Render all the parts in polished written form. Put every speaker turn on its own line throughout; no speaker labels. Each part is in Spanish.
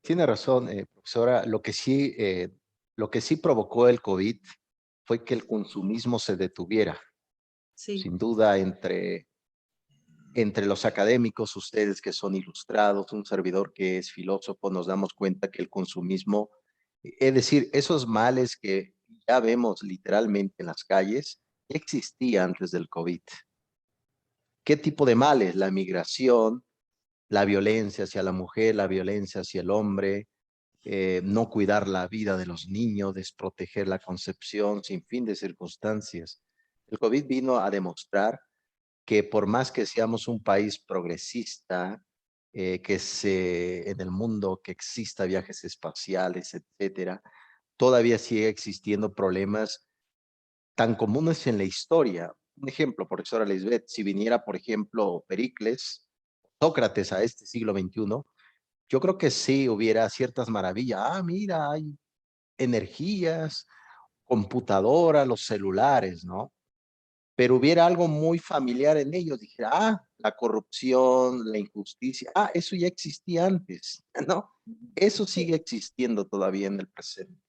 Tiene razón, profesora. Lo que sí provocó el COVID fue que el consumismo se detuviera.
Sí,
Sin duda, entre los académicos, ustedes que son ilustrados, un servidor que es filósofo, nos damos cuenta que el consumismo, es decir, esos males que ya vemos literalmente en las calles, ya existía antes del COVID. ¿Qué tipo de males? La migración, la violencia hacia la mujer, la violencia hacia el hombre, no cuidar la vida de los niños, desproteger la concepción, sin fin de circunstancias. El COVID vino a demostrar que por más que seamos un país progresista, en el mundo que exista viajes espaciales, etcétera, todavía sigue existiendo problemas tan comunes en la historia. Un ejemplo, profesora Lisbeth, si viniera, por ejemplo, Pericles, Sócrates a este siglo XXI, yo creo que sí hubiera ciertas maravillas. Ah, mira, hay energías, computadora, los celulares, ¿no? Pero hubiera algo muy familiar en ellos. Dijera, la corrupción, la injusticia, eso ya existía antes, ¿no? Eso sigue
sí,
existiendo todavía en el presente.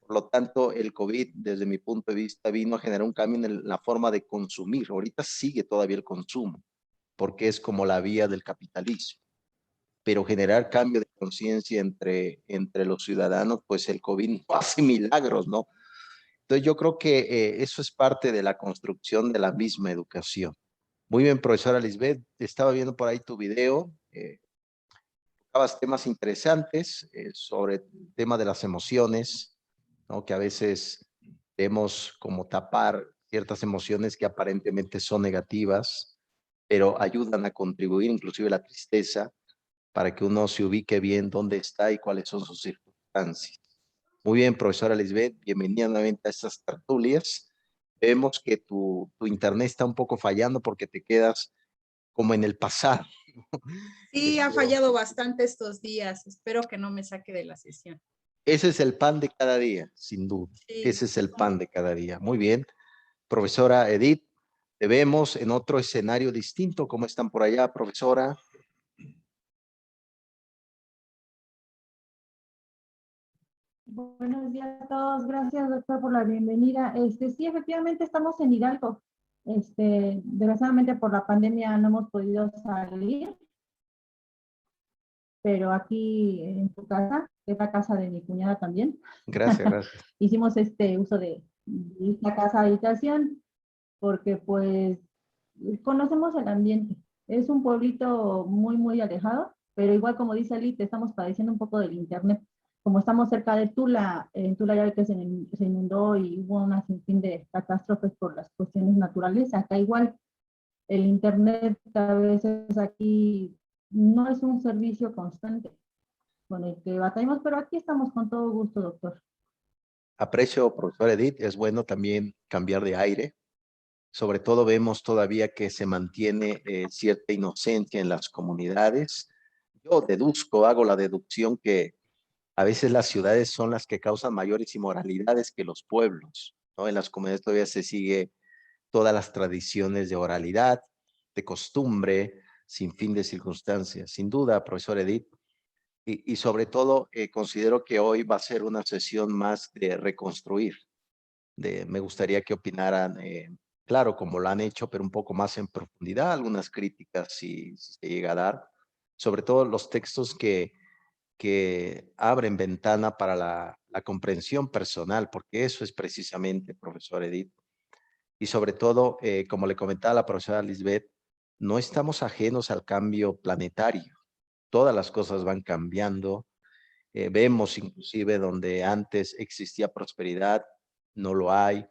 Por lo tanto, el COVID, desde mi punto de vista, vino a generar un cambio en la forma de consumir. Ahorita sigue todavía el consumo, porque es como la vía del capitalismo. Pero generar cambio de conciencia entre los ciudadanos, pues el COVID no hace milagros, ¿no? Entonces yo creo que eso es parte de la construcción de la misma educación. Muy bien, profesora Lisbeth, estaba viendo por ahí tu video, tocabas temas interesantes sobre el tema de las emociones, ¿no? Que a veces vemos como tapar ciertas emociones que aparentemente son negativas, pero ayudan a contribuir, inclusive la tristeza, para que uno se ubique bien dónde está y cuáles son sus circunstancias. Muy bien, profesora Lisbeth, bienvenida nuevamente a estas tertulias. Vemos que tu internet está un poco fallando porque te quedas como en el pasado.
sí, ha
Pero
fallado bastante estos días. Espero que no me saque de la sesión.
ese es el pan de cada día, sin duda.
Sí,
Ese es el pan de cada día. Muy bien, profesora Edith, te vemos en otro escenario distinto. ¿Cómo están por allá, profesora?
Buenos días a todos, gracias doctor por la bienvenida. Sí, efectivamente estamos en Hidalgo. Desgraciadamente por la pandemia no hemos podido salir, pero aquí en tu casa, que es la casa de mi cuñada también,
Gracias, gracias.
hicimos este uso de esta casa habitación porque pues conocemos el ambiente. Es un pueblito muy, muy alejado, pero igual como dice Alite, estamos padeciendo un poco del internet. Como estamos cerca de Tula, en Tula ya ve que se inundó y hubo una sinfín de catástrofes por las cuestiones naturales, acá igual el internet a veces aquí no es un servicio constante con el que batallamos, pero aquí estamos con todo gusto, doctor.
Aprecio, profesora Edith, es bueno también cambiar de aire. Sobre todo vemos todavía que se mantiene cierta inocencia en las comunidades. Yo deduzco, hago la deducción que a veces las ciudades son las que causan mayores inmoralidades que los pueblos, ¿no? En las comunidades todavía se sigue todas las tradiciones de oralidad, de costumbre, sin fin de circunstancias. Sin duda, profesor Edith, y sobre todo considero que hoy va a ser una sesión más de reconstruir, me gustaría que opinaran, claro, como lo han hecho, pero un poco más en profundidad, algunas críticas si se llega a dar, sobre todo los textos que abren ventana para la comprensión personal, porque eso es precisamente, profesor Edith, y sobre todo, como le comentaba la profesora Lisbeth, no estamos ajenos al cambio planetario, todas las cosas van cambiando, vemos inclusive donde antes existía prosperidad, no lo hay.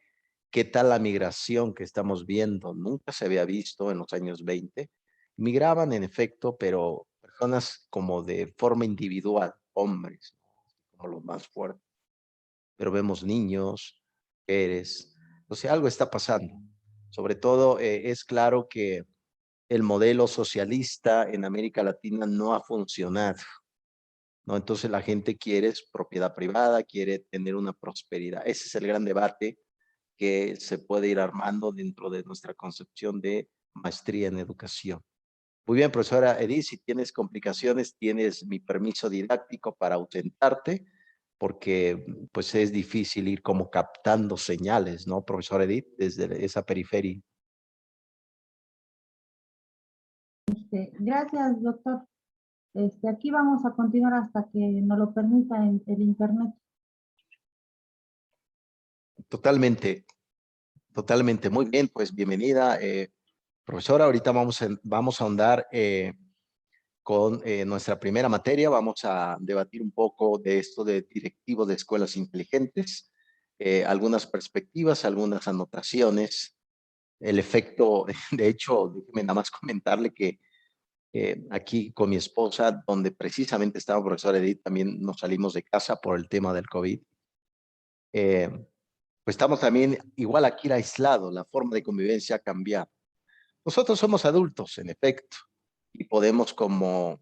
¿Qué tal la migración que estamos viendo? Nunca se había visto en los años 20. Migraban en efecto, pero personas como de forma individual, hombres, como los más fuertes. Pero vemos niños, mujeres, o sea, algo está pasando. Sobre todo es claro que el modelo socialista en América Latina no ha funcionado, ¿no? Entonces la gente quiere propiedad privada, quiere tener una prosperidad. Ese es el gran debate que se puede ir armando dentro de nuestra concepción de maestría en educación. Muy bien, profesora Edith, si tienes complicaciones, tienes mi permiso didáctico para ausentarte, porque pues es difícil ir como captando señales, ¿no, profesora Edith, desde esa periferia?
Gracias, doctor. Aquí vamos a continuar hasta que nos lo permita el internet.
Totalmente, totalmente. Muy bien, pues bienvenida, profesora. Ahorita vamos a ahondar con nuestra primera materia. Vamos a debatir un poco de esto de directivos de escuelas inteligentes, algunas perspectivas, algunas anotaciones, el efecto, de hecho, déjeme nada más comentarle que aquí con mi esposa, donde precisamente estaba profesora Edith, también nos salimos de casa por el tema del COVID. Pues estamos también igual aquí aislados, la forma de convivencia ha cambiado. Nosotros somos adultos, en efecto, y podemos como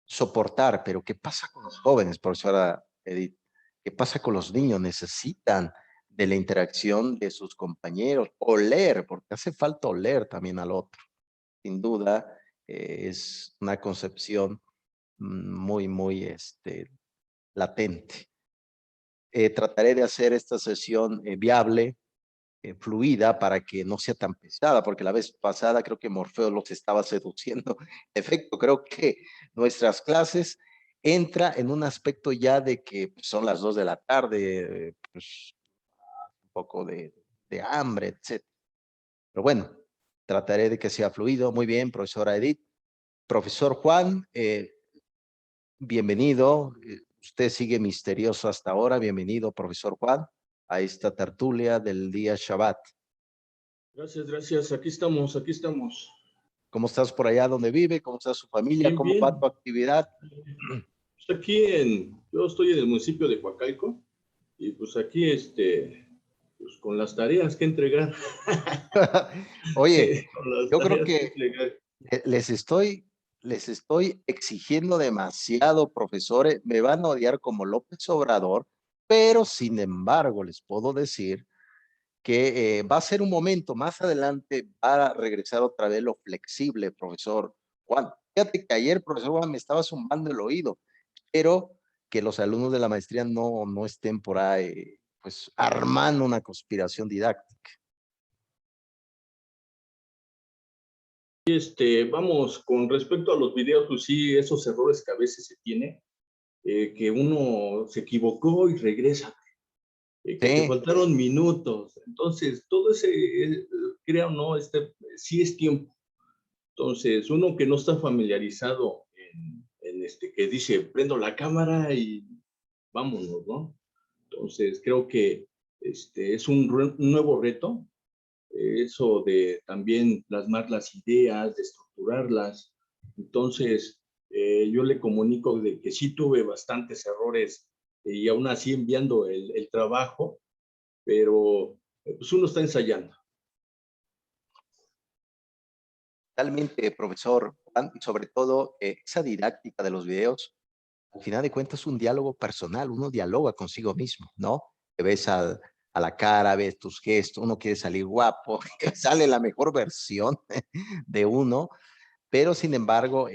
soportar, pero ¿qué pasa con los jóvenes, profesora Edith? ¿Qué pasa con los niños? Necesitan de la interacción de sus compañeros, oler, porque hace falta oler también al otro. Sin duda, es una concepción muy latente. Trataré de hacer esta sesión viable, fluida, para que no sea tan pesada, porque la vez pasada creo que Morfeo los estaba seduciendo. En efecto, creo que nuestras clases entra en un aspecto ya de que pues, son las 2 de la tarde, pues un poco de hambre, etc. Pero bueno, trataré de que sea fluido. Muy bien, profesora Edith. Profesor Juan, bienvenido. Usted sigue misterioso hasta ahora. Bienvenido, profesor Juan, a esta tertulia del día Shabbat.
Gracias, gracias. Aquí estamos, aquí estamos.
¿Cómo estás por allá donde vive? ¿Cómo está su familia?
Bien,
¿Cómo
bien.
va tu actividad?
Pues yo estoy en el municipio de Coacalco y pues aquí, pues con las tareas que entregar.
Oye,
Con las
yo creo
tareas que
que
entregar.
les estoy exigiendo demasiado, profesores. Me van a odiar como López Obrador, pero sin embargo les puedo decir que va a ser un momento más adelante para regresar otra vez lo flexible, profesor Juan. Fíjate que ayer, profesor Juan, me estaba zumbando el oído, pero que los alumnos de la maestría no estén por ahí, pues, armando una conspiración didáctica.
Vamos, con respecto a los videos, pues sí, esos errores que a veces se tiene, que uno se equivocó y regresa, que te
Sí,
faltaron minutos. Entonces, todo ese, crea o no, sí es tiempo. Entonces, uno que no está familiarizado que dice, prendo la cámara y vámonos, ¿no? Entonces, creo que es un nuevo reto, eso de también plasmar las ideas, de estructurarlas. Entonces, yo le comunico de que sí tuve bastantes errores y aún así enviando el trabajo, pero pues uno está ensayando.
totalmente, profesor Juan, y sobre todo esa didáctica de los videos, al final de cuentas es un diálogo personal, uno dialoga consigo mismo, ¿no? Te ves a la cara, ves tus gestos, uno quiere salir guapo, sale la mejor versión de uno, pero sin embargo,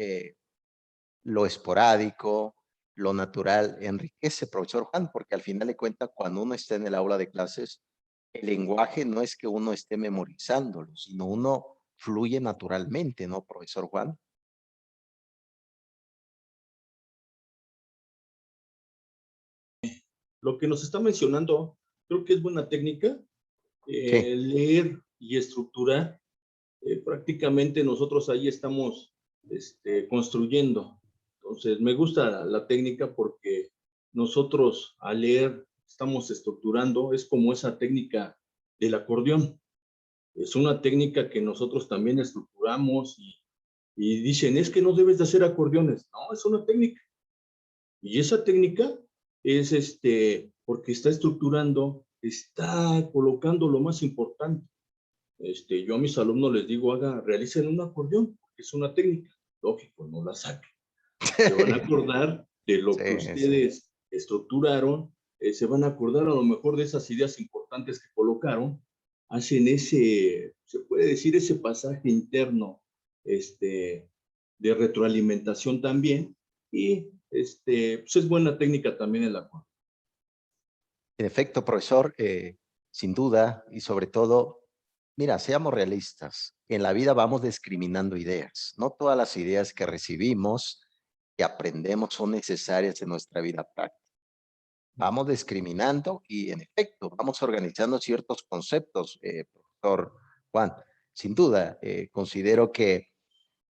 lo esporádico, lo natural, enriquece, profesor Juan, porque al final de cuentas, cuando uno está en el aula de clases, el lenguaje no es que uno esté memorizándolo, sino uno fluye naturalmente, ¿no, profesor Juan?
Lo que nos está mencionando, creo que es buena técnica,
Sí,
leer y estructurar. Prácticamente nosotros ahí estamos construyendo. Entonces, me gusta la técnica porque nosotros al leer estamos estructurando, es como esa técnica del acordeón. Es una técnica que nosotros también estructuramos y dicen, es que no debes de hacer acordeones. No, es una técnica. Y esa técnica es porque está estructurando, está colocando lo más importante. Yo a mis alumnos les digo, realicen un acordeón, porque es una técnica. Lógico, no la saquen. Se van a acordar de lo que
sí, sí.
ustedes estructuraron, se van a acordar a lo mejor de esas ideas importantes que colocaron, hacen se puede decir, ese pasaje interno, de retroalimentación también, y pues es buena técnica también el acuerdo.
En efecto, profesor, sin duda, y sobre todo, mira, seamos realistas. En la vida vamos discriminando ideas. No todas las ideas que recibimos, que aprendemos, son necesarias en nuestra vida práctica. Vamos discriminando y, en efecto, vamos organizando ciertos conceptos, profesor Juan. Sin duda, considero que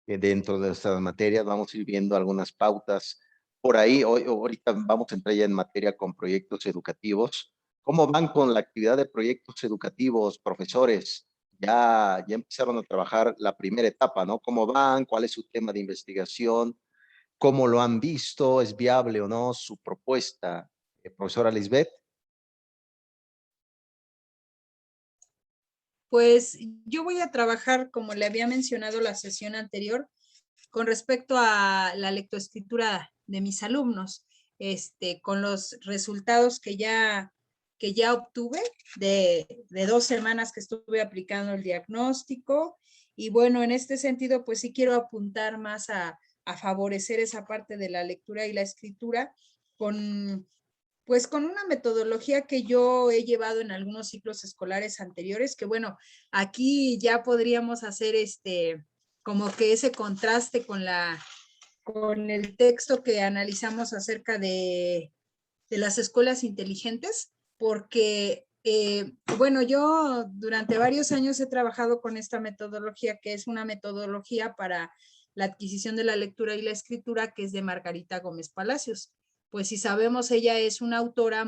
dentro de nuestras materias vamos a ir viendo algunas pautas. Por ahí, ahorita vamos a entrar ya en materia con proyectos educativos. ¿Cómo van con la actividad de proyectos educativos, profesores? Ya empezaron a trabajar la primera etapa, ¿no? ¿Cómo van? ¿Cuál es su tema de investigación? ¿Cómo lo han visto? ¿Es viable o no su propuesta? Profesora Lisbeth.
Pues yo voy a trabajar, como le había mencionado la sesión anterior, con respecto a la lectoescritura de mis alumnos, con los resultados que ya obtuve de 2 semanas que estuve aplicando el diagnóstico. Y bueno, en este sentido, pues sí quiero apuntar más a favorecer esa parte de la lectura y la escritura pues con una metodología que yo he llevado en algunos ciclos escolares anteriores, que bueno, aquí ya podríamos hacer como que ese contraste con el texto que analizamos acerca de las escuelas inteligentes, porque bueno, yo durante varios años he trabajado con esta metodología, que es una metodología para la adquisición de la lectura y la escritura, que es de Margarita Gómez Palacios. Pues si sabemos, ella es una autora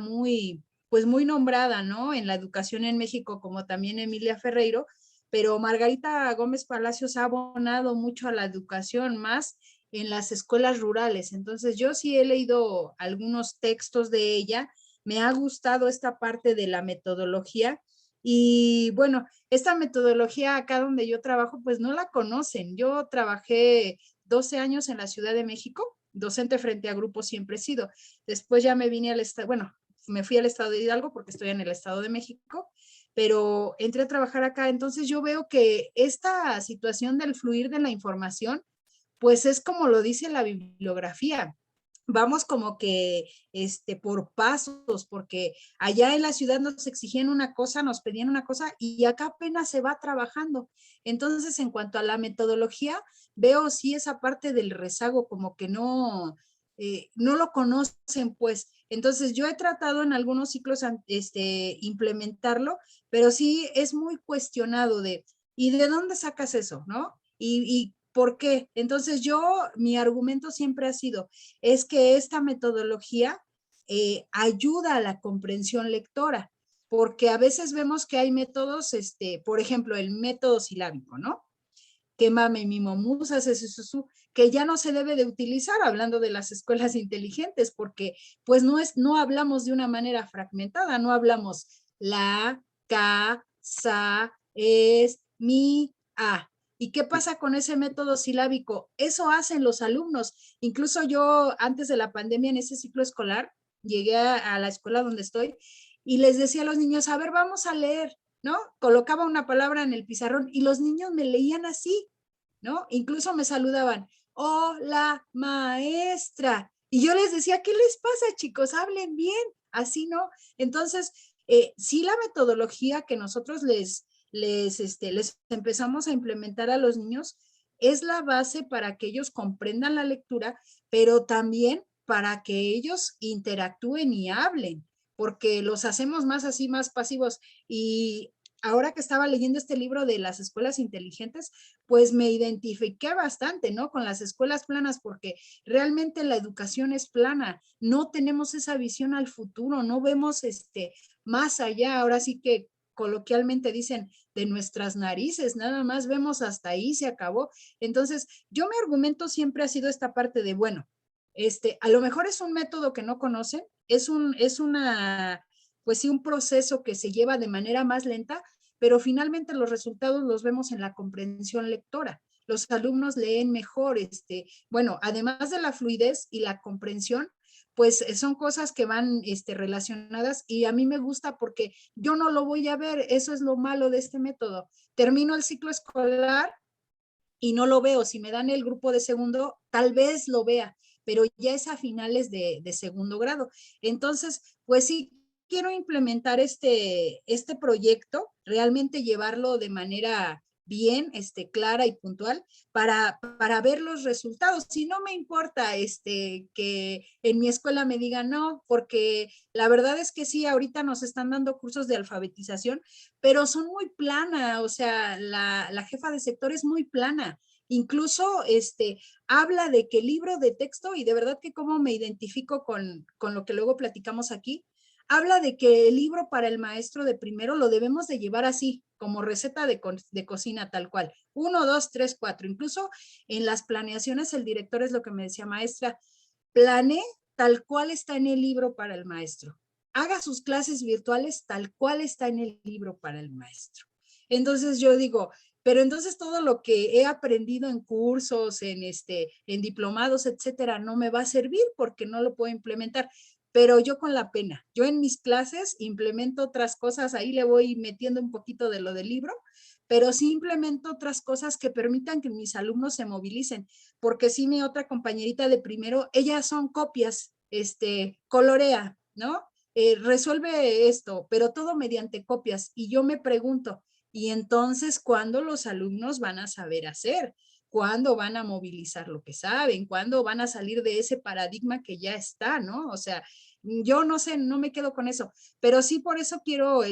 pues muy nombrada, ¿no? En la educación en México, como también Emilia Ferreiro, pero Margarita Gómez Palacios ha abonado mucho a la educación, más en las escuelas rurales. Entonces, yo sí he leído algunos textos de ella, me ha gustado esta parte de la metodología. Y bueno, esta metodología acá donde yo trabajo, pues no la conocen. Yo trabajé 12 años en la Ciudad de México, docente frente a grupos siempre he sido. Después ya me vine al estado, bueno, me fui al estado de Hidalgo porque estoy en el estado de México, pero entré a trabajar acá. Entonces yo veo que esta situación del fluir de la información, pues es como lo dice la bibliografía. Vamos como que por pasos, porque allá en la ciudad nos exigían una cosa, nos pedían una cosa, y acá apenas se va trabajando. Entonces, en cuanto a la metodología, veo sí esa parte del rezago, como que no lo conocen, pues. Entonces, yo he tratado en algunos ciclos implementarlo, pero sí es muy cuestionado ¿y de dónde sacas eso, no? Y ¿por qué? Entonces mi argumento siempre ha sido, es que esta metodología ayuda a la comprensión lectora, porque a veces vemos que hay métodos, por ejemplo, el método silábico, ¿no? Que mame, mimo, musa, que ya no se debe de utilizar hablando de las escuelas inteligentes, porque pues no hablamos de una manera fragmentada, no hablamos la, ca, sa, es, mi, a. ¿Y qué pasa con ese método silábico? Eso hacen los alumnos. Incluso yo antes de la pandemia en ese ciclo escolar, llegué a la escuela donde estoy y les decía a los niños, a ver, vamos a leer, ¿no? Colocaba una palabra en el pizarrón y los niños me leían así, ¿no? Incluso me saludaban, hola, maestra. Y yo les decía, ¿qué les pasa, chicos? Hablen bien, así no. Entonces, sí, la metodología que nosotros les empezamos a implementar a los niños es la base para que ellos comprendan la lectura, pero también para que ellos interactúen y hablen, porque los hacemos más así, más pasivos. Y ahora que estaba leyendo este libro de las escuelas inteligentes, pues me identifiqué bastante, ¿no? Con las escuelas planas, porque realmente la educación es plana, no tenemos esa visión al futuro, no vemos más allá. Ahora sí que coloquialmente dicen, de nuestras narices, nada más vemos hasta ahí, se acabó. Entonces, yo mi argumento siempre ha sido esta parte de, bueno, a lo mejor es un método que no conocen, es pues sí, un proceso que se lleva de manera más lenta, pero finalmente los resultados los vemos en la comprensión lectora. Los alumnos leen mejor, bueno, además de la fluidez y la comprensión, pues son cosas que van relacionadas, y a mí me gusta porque yo no lo voy a ver, eso es lo malo de este método. Termino el ciclo escolar y no lo veo. Si me dan el grupo de segundo, tal vez lo vea, pero ya es a finales de segundo grado. Entonces, pues sí, quiero implementar este proyecto, realmente llevarlo de manera bien, clara y puntual para ver los resultados. Si no me importa que en mi escuela me digan no, porque la verdad es que sí, ahorita nos están dando cursos de alfabetización, pero son muy plana, o sea, la jefa de sector es muy plana. Incluso habla de que libro de texto, y de verdad que cómo me identifico con lo que luego platicamos aquí, habla de que el libro para el maestro de primero lo debemos de llevar así, como receta de cocina tal cual. 1, 2, 3, 4. Incluso en las planeaciones el director es lo que me decía, maestra, planee tal cual está en el libro para el maestro. Haga sus clases virtuales tal cual está en el libro para el maestro. Entonces yo digo, pero entonces todo lo que he aprendido en cursos, en diplomados, etcétera, no me va a servir porque no lo puedo implementar. Pero yo con la pena, yo en mis clases implemento otras cosas, ahí le voy metiendo un poquito de lo del libro, pero sí implemento otras cosas que permitan que mis alumnos se movilicen, porque sí mi otra compañerita de primero, ellas son copias, colorea, ¿no? Resuelve esto, pero todo mediante copias. Y yo me pregunto, ¿y entonces cuándo los alumnos van a saber hacer? ¿Cuándo van a movilizar lo que saben? ¿Cuándo van a salir de ese paradigma que ya está, ¿no? O sea, yo no sé, no me quedo con eso, pero sí por eso quiero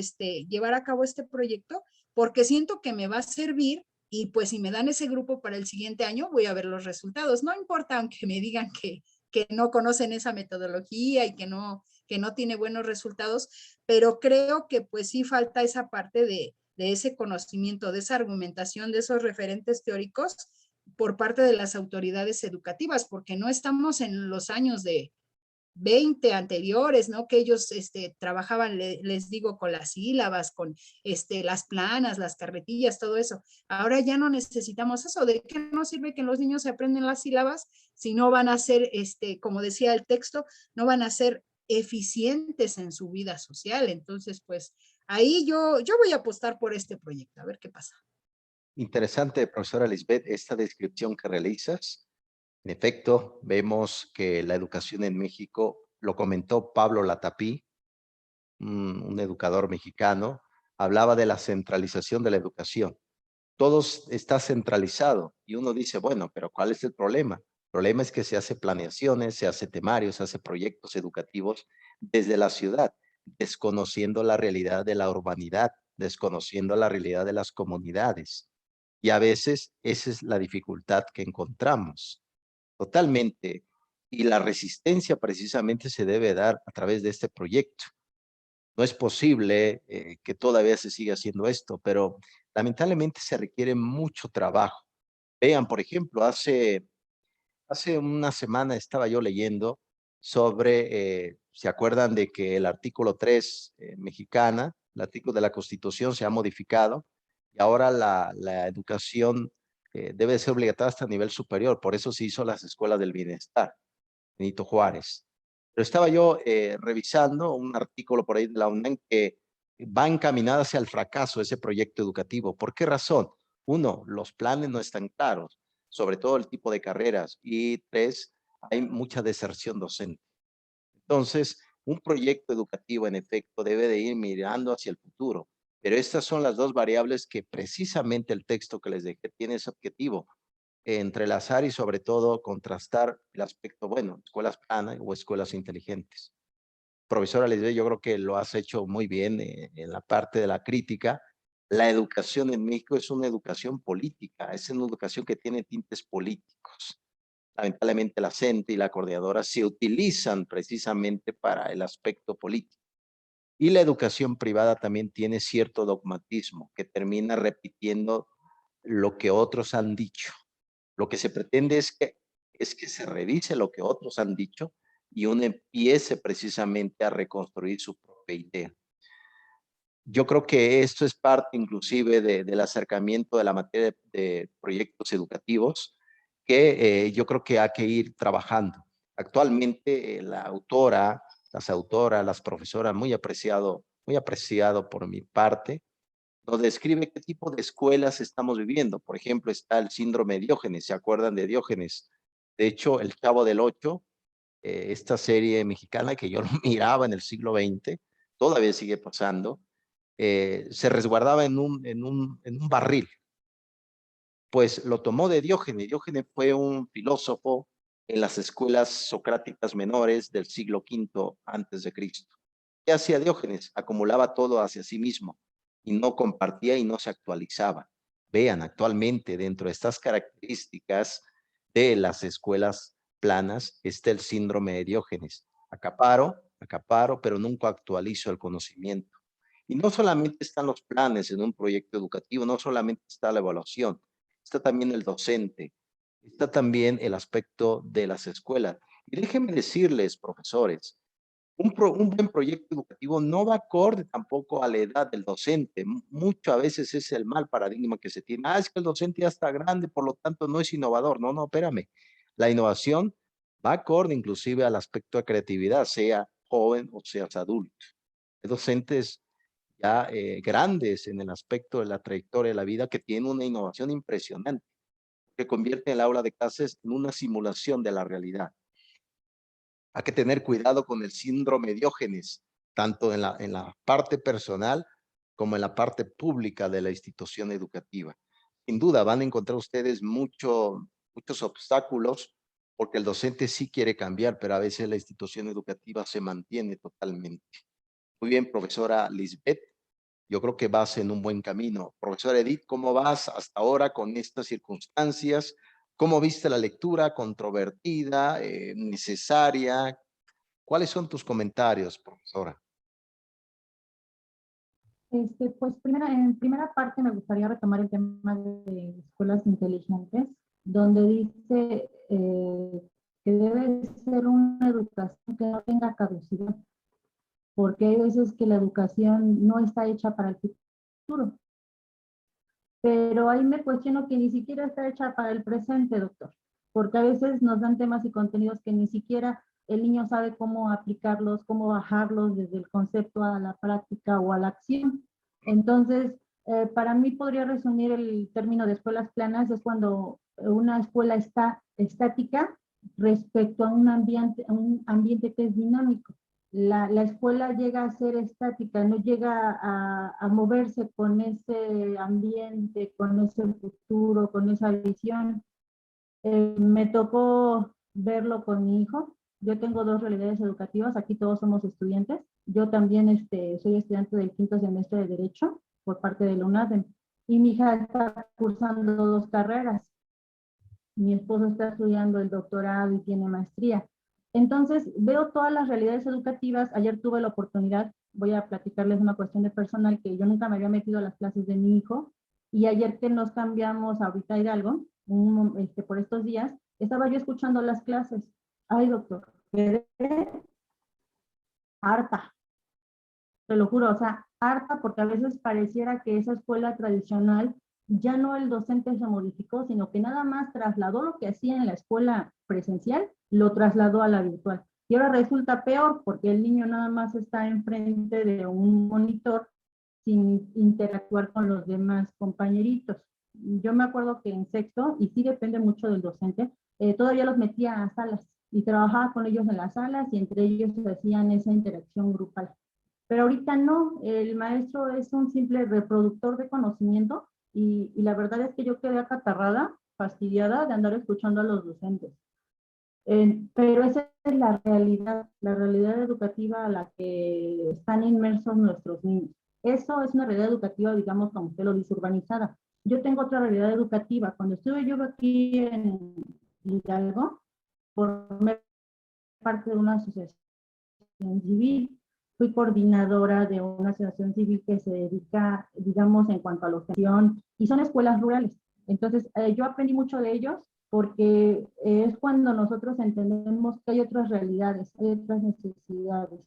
llevar a cabo este proyecto, porque siento que me va a servir y pues si me dan ese grupo para el siguiente año voy a ver los resultados. No importa aunque me digan que no conocen esa metodología y que no tiene buenos resultados, pero creo que pues sí falta esa parte de ese conocimiento, de esa argumentación, de esos referentes teóricos por parte de las autoridades educativas, porque no estamos en los años de 20 anteriores, ¿no? Que ellos trabajaban, les digo, con las sílabas, con las planas, las carretillas, todo eso. Ahora ya no necesitamos eso. ¿De qué nos sirve que los niños se aprenden las sílabas si no van a ser, como decía el texto, no van a ser eficientes en su vida social? Entonces, pues ahí yo voy a apostar por este proyecto, a ver qué pasa.
Interesante, profesora Lisbeth, esta descripción que realizas. En efecto, vemos que la educación en México, lo comentó Pablo Latapí, un educador mexicano, hablaba de la centralización de la educación. Todo está centralizado y uno dice, bueno, pero ¿cuál es el problema? El problema es que se hace planeaciones, se hace temarios, se hace proyectos educativos desde la ciudad, desconociendo la realidad de la urbanidad, desconociendo la realidad de las comunidades. Y a veces esa es la dificultad que encontramos. Totalmente. Y la resistencia precisamente se debe dar a través de este proyecto. No es posible que todavía se siga haciendo esto, pero lamentablemente se requiere mucho trabajo. Vean, por ejemplo, hace una semana estaba yo leyendo sobre, ¿se acuerdan de que el artículo 3 mexicana, el artículo de la Constitución se ha modificado y ahora la educación debe ser obligatoria hasta nivel superior? Por eso se hizo las escuelas del bienestar, Benito Juárez. Pero estaba yo revisando un artículo por ahí de la UNAM que va encaminado hacia el fracaso ese proyecto educativo. ¿Por qué razón? Uno, los planes no están claros, sobre todo el tipo de carreras. Y tres, hay mucha deserción docente. Entonces, un proyecto educativo, en efecto, debe de ir mirando hacia el futuro. Pero estas son las dos variables que precisamente el texto que les dejé tiene ese objetivo: entrelazar y sobre todo contrastar el aspecto, bueno, escuelas planas o escuelas inteligentes. Profesora Lisbeth, yo creo que lo has hecho muy bien en la parte de la crítica. La educación en México es una educación política, es una educación que tiene tintes políticos. Lamentablemente la CENTE y la coordinadora se utilizan precisamente para el aspecto político. Y la educación privada también tiene cierto dogmatismo que termina repitiendo lo que otros han dicho. Lo que se pretende es que se revise lo que otros han dicho y uno empiece precisamente a reconstruir su propia idea. Yo creo que esto es parte inclusive del acercamiento de la materia de proyectos educativos que yo creo que hay que ir trabajando. Actualmente las autoras, las profesoras, muy apreciado por mi parte, nos describe qué tipo de escuelas estamos viviendo. Por ejemplo, está el síndrome de Diógenes, ¿se acuerdan de Diógenes? De hecho, El Chavo del Ocho, esta serie mexicana que yo miraba en el siglo XX, todavía sigue pasando, se resguardaba en un barril. Pues lo tomó de Diógenes. Diógenes fue un filósofo en las escuelas socráticas menores del siglo V antes de Cristo. ¿Qué hacía Diógenes? Acumulaba todo hacia sí mismo y no compartía y no se actualizaba. Vean, actualmente dentro de estas características de las escuelas planas está el síndrome de Diógenes. Acaparo, pero nunca actualizo el conocimiento. Y no solamente están los planes en un proyecto educativo, no solamente está la evaluación, está también el docente, está también el aspecto de las escuelas. Y déjenme decirles, profesores, un buen proyecto educativo no va acorde tampoco a la edad del docente. Mucho a veces es el mal paradigma que se tiene. Ah, es que el docente ya está grande, por lo tanto no es innovador. No, espérame. La innovación va acorde inclusive al aspecto de creatividad, sea joven o seas adulto. Hay docentes ya grandes en el aspecto de la trayectoria de la vida que tienen una innovación impresionante, que convierte el aula de clases en una simulación de la realidad. Hay que tener cuidado con el síndrome de Diógenes, tanto en la parte personal como en la parte pública de la institución educativa. Sin duda van a encontrar ustedes muchos obstáculos porque el docente sí quiere cambiar, pero a veces la institución educativa se mantiene totalmente. Muy bien, profesora Lisbeth. Yo creo que vas en un buen camino. Profesora Edith, ¿cómo vas hasta ahora con estas circunstancias? ¿Cómo viste la lectura? ¿Controvertida? ¿Necesaria? ¿Cuáles son tus comentarios, profesora?
Pues en primera parte me gustaría retomar el tema de escuelas inteligentes, donde dice que debe ser una educación que no tenga caducidad, porque hay veces que la educación no está hecha para el futuro. Pero ahí me cuestiono que ni siquiera está hecha para el presente, doctor, porque a veces nos dan temas y contenidos que ni siquiera el niño sabe cómo aplicarlos, cómo bajarlos desde el concepto a la práctica o a la acción. Entonces, para mí podría resumir el término de escuelas planas, es cuando una escuela está estática respecto a un ambiente que es dinámico. La escuela llega a ser estática, no llega a moverse con ese ambiente, con ese futuro, con esa visión. Me tocó verlo con mi hijo. Yo tengo dos realidades educativas, aquí todos somos estudiantes. Yo también soy estudiante del 5º semestre de Derecho por parte de la UNADEM y mi hija está cursando 2 carreras. Mi esposo está estudiando el doctorado y tiene maestría. Entonces, veo todas las realidades educativas. Ayer tuve la oportunidad, voy a platicarles una cuestión de personal, que yo nunca me había metido a las clases de mi hijo, y ayer que nos cambiamos ahorita a Hidalgo, por estos días, estaba yo escuchando las clases. Ay, doctor, quedé harta, te lo juro, o sea, harta, porque a veces pareciera que esa escuela tradicional, ya no el docente se modificó, sino que nada más trasladó lo que hacía en la escuela presencial, lo trasladó a la virtual. Y ahora resulta peor, porque el niño nada más está enfrente de un monitor sin interactuar con los demás compañeritos. Yo me acuerdo que en sexto, y sí depende mucho del docente, todavía los metía a salas y trabajaba con ellos en las salas y entre ellos hacían esa interacción grupal. Pero ahorita no, el maestro es un simple reproductor de conocimiento y la verdad es que yo quedé acatarrada, fastidiada de andar escuchando a los docentes. Pero esa es la realidad educativa a la que están inmersos nuestros niños. Eso es una realidad educativa, digamos, como usted lo dice, urbanizada. Yo tengo otra realidad educativa. Cuando estuve yo aquí en Hidalgo, formé parte de una asociación civil, fui coordinadora de una asociación civil que se dedica, digamos, en cuanto a la gestión, y son escuelas rurales. Entonces, yo aprendí mucho de ellos porque es cuando nosotros entendemos que hay otras realidades, hay otras necesidades.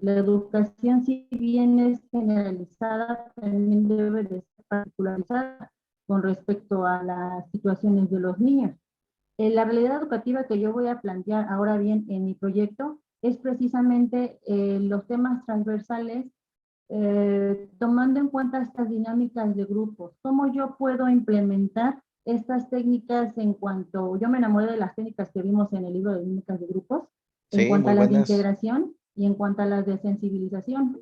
La educación, si bien es generalizada, también debe de ser particularizada con respecto a las situaciones de los niños. La realidad educativa que yo voy a plantear ahora bien en mi proyecto es precisamente los temas transversales tomando en cuenta estas dinámicas de grupos, ¿cómo yo puedo implementar estas técnicas en cuanto, yo me enamoré de las técnicas que vimos en el libro de dinámicas de grupos, en
Sí,
cuanto
muy
a las de
buenas.
integración y en cuanto a las de sensibilización?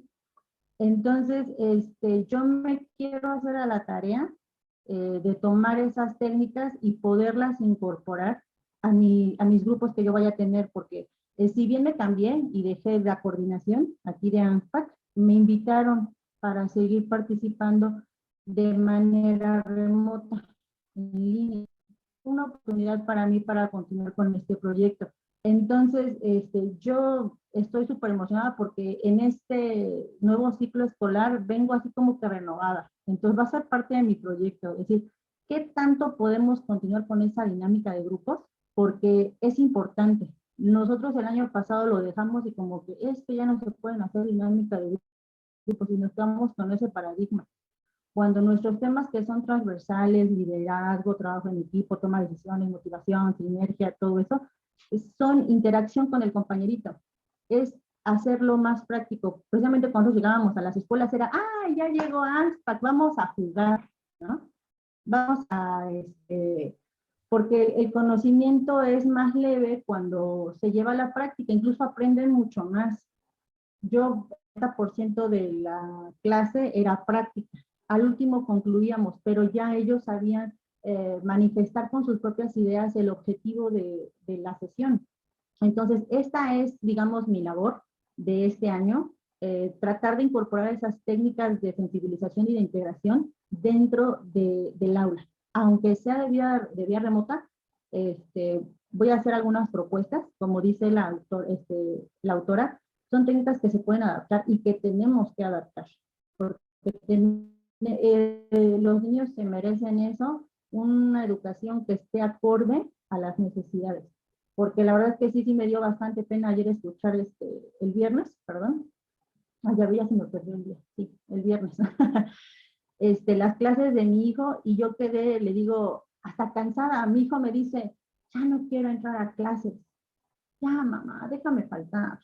Entonces, yo me quiero hacer a la tarea de tomar esas técnicas y poderlas incorporar a mis grupos que yo vaya a tener, porque si bien me cambié y dejé la coordinación aquí de ANSPAC, me invitaron para seguir participando de manera remota, en línea. Una oportunidad para mí para continuar con este proyecto. Entonces, yo estoy súper emocionada porque en este nuevo ciclo escolar vengo así como que renovada. Entonces va a ser parte de mi proyecto. Es decir, ¿qué tanto podemos continuar con esa dinámica de grupos? Porque es importante. Nosotros el año pasado lo dejamos y como que es que ya no se pueden hacer dinámica de grupos y nos quedamos con ese paradigma. Cuando nuestros temas que son transversales, liderazgo, trabajo en equipo, toma de decisiones, motivación, sinergia, todo eso, son interacción con el compañerito. Es hacerlo más práctico. Precisamente cuando llegábamos a las escuelas era, ya llegó ANSPAC, vamos a jugar, ¿no? Vamos a, porque el conocimiento es más leve cuando se lleva a la práctica, incluso aprenden mucho más. Yo, 30% de la clase era práctica. Al último concluíamos, pero ya ellos sabían manifestar con sus propias ideas el objetivo de la sesión. Entonces, esta es, digamos, mi labor de este año, tratar de incorporar esas técnicas de sensibilización y de integración dentro del aula. Aunque sea de vía remota, voy a hacer algunas propuestas, como dice la autora, son técnicas que se pueden adaptar y que tenemos que adaptar, porque los niños se merecen eso, una educación que esté acorde a las necesidades. Porque la verdad es que sí me dio bastante pena ayer escuchar el viernes, perdón. Ya vi, se me perdió el día, sí, el viernes. Las clases de mi hijo y yo quedé, le digo, hasta cansada. Mi hijo me dice, ya no quiero entrar a clases. Ya, mamá, déjame faltar.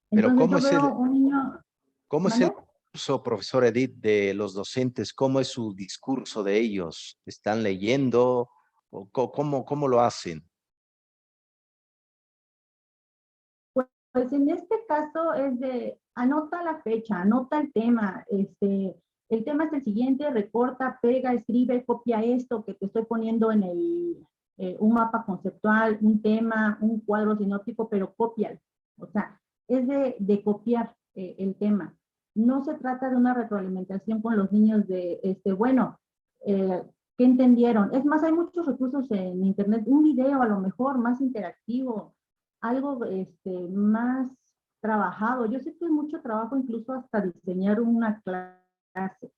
Pero
Entonces yo veo un niño,
cómo es el
¿mande?
curso, profesor Edith, de los docentes? ¿Cómo es su discurso de ellos? ¿Están leyendo? ¿O cómo lo hacen?
Pues en este caso es de, anota la fecha, anota el tema, el tema es el siguiente, recorta, pega, escribe, copia esto que te estoy poniendo en un mapa conceptual, un tema, un cuadro sinóptico, pero cópialo. O sea, es de copiar el tema. No se trata de una retroalimentación con los niños de, bueno, ¿qué entendieron? Es más, hay muchos recursos en internet, un video a lo mejor más interactivo, algo más trabajado. Yo sé que es mucho trabajo incluso hasta diseñar una clase,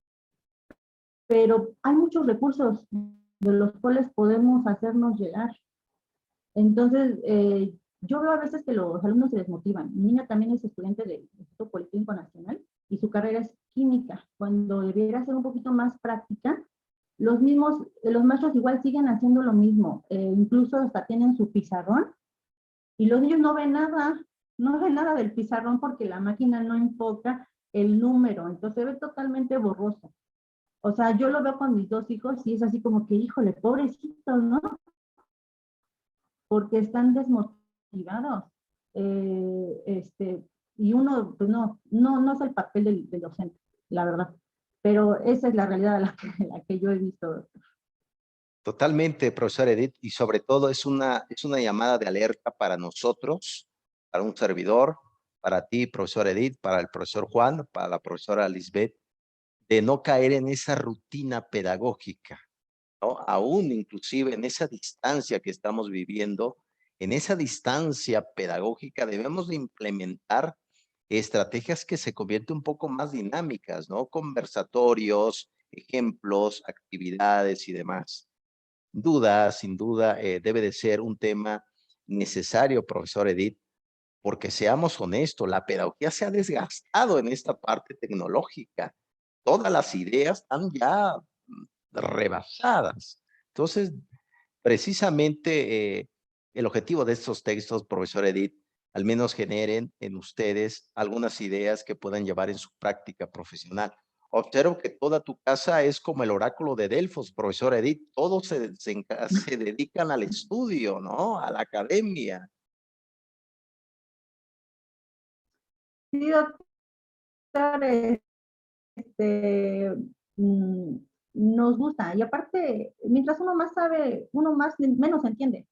pero hay muchos recursos de los cuales podemos hacernos llegar. Entonces, yo veo a veces que los alumnos se desmotivan. Mi niña también es estudiante del Instituto Politécnico Nacional y su carrera es química. Cuando debiera ser un poquito más práctica, los maestros igual siguen haciendo lo mismo. Incluso hasta tienen su pizarrón y los niños no ven nada, no ven nada del pizarrón porque la máquina no enfoca el número, entonces se ve totalmente borroso. O sea, yo lo veo con mis dos hijos y es así como que, híjole, pobrecitos, ¿no? Porque están desmotivados. Y uno, pues no es el papel del docente, la verdad. Pero esa es la realidad la que yo he visto.
Totalmente, profesor Edith, y sobre todo es una llamada de alerta para nosotros, para un servidor, para ti, profesor Edith, para el profesor Juan, para la profesora Lisbeth, de no caer en esa rutina pedagógica, ¿no? Aún inclusive en esa distancia que estamos viviendo, en esa distancia pedagógica debemos de implementar estrategias que se convierten un poco más dinámicas, ¿no? Conversatorios, ejemplos, actividades y demás. Sin duda, debe de ser un tema necesario, profesor Edith, porque seamos honestos, la pedagogía se ha desgastado en esta parte tecnológica. Todas las ideas están ya rebasadas. Entonces, precisamente el objetivo de estos textos, profesor Edith, al menos generen en ustedes algunas ideas que puedan llevar en su práctica profesional. Observo que toda tu casa es como el oráculo de Delfos, profesora Edith. Todos se dedican al estudio, ¿no? A la academia.
Sí, doctor, este, mm, nos gusta. Y aparte, mientras uno más sabe, uno menos entiende.